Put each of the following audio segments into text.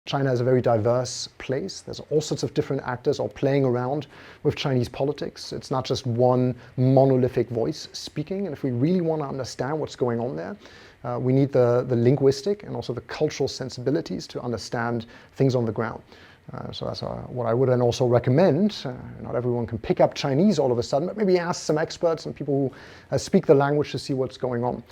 China is a very diverse place. There's all sorts of different actors all playing around with Chinese politics. It's not just one monolithic voice speaking. And if we really want to understand what's going on there, we need the linguistic and also the cultural sensibilities to understand things on the ground. So that's what I would then also recommend. Not everyone can pick up Chinese all of a sudden, but maybe ask some experts and people who speak the language to see what's going on.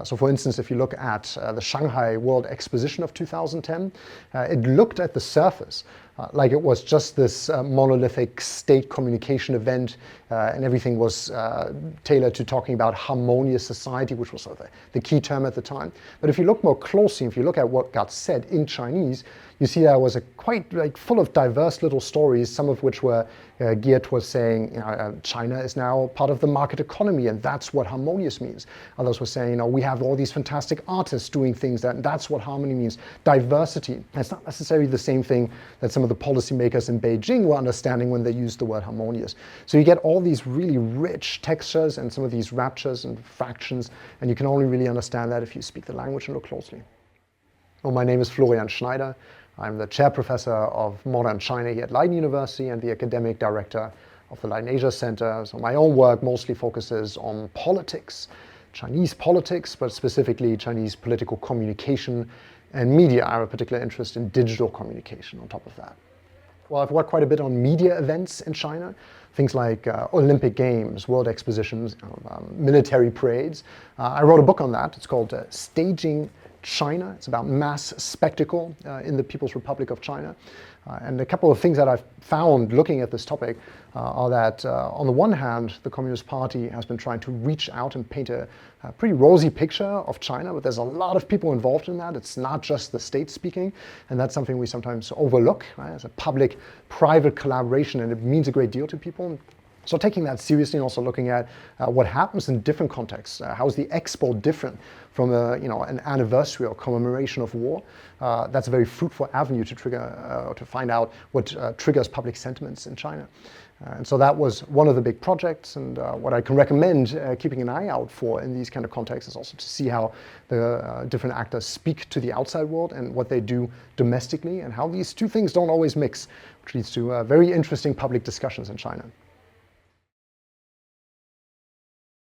So for instance, if you look at the Shanghai World Exposition of 2010, it looked at the surface like it was just this monolithic state communication event, and everything was tailored to talking about harmonious society, which was sort of the key term at the time. But if you look more closely, if you look at what got said in Chinese, you see that it was quite full of diverse little stories, some of which were geared towards saying, China is now part of the market economy, and that's what harmonious means. Others were saying, we have all these fantastic artists doing things, that's what harmony means. Diversity. It's not necessarily the same thing that some of the policymakers in Beijing were understanding when they used the word harmonious. So you get all these really rich textures and some of these raptures and fractions, and you can only really understand that if you speak the language and look closely. Well, my name is Florian Schneider. I'm the chair professor of modern China here at Leiden University and the academic director of the Leiden Asia Center. So my own work mostly focuses on politics, Chinese politics, but specifically Chinese political communication and media. I have a particular interest in digital communication on top of that. Well, I've worked quite a bit on media events in China, things like Olympic Games, World Expositions, military parades. I wrote a book on that. It's called Staging China. It's about mass spectacle in the People's Republic of China. And a couple of things that I've found looking at this topic are that on the one hand, the Communist Party has been trying to reach out and paint a pretty rosy picture of China, but there's a lot of people involved in that. It's not just the state speaking, and that's something we sometimes overlook, right? It's a public-private collaboration, and it means a great deal to people. So taking that seriously and also looking at what happens in different contexts. How is the expo different from an anniversary or commemoration of war? That's a very fruitful avenue to trigger, to find out what triggers public sentiments in China. And so that was one of the big projects, and what I can recommend keeping an eye out for in these kind of contexts is also to see how the different actors speak to the outside world and what they do domestically, and how these two things don't always mix, which leads to very interesting public discussions in China.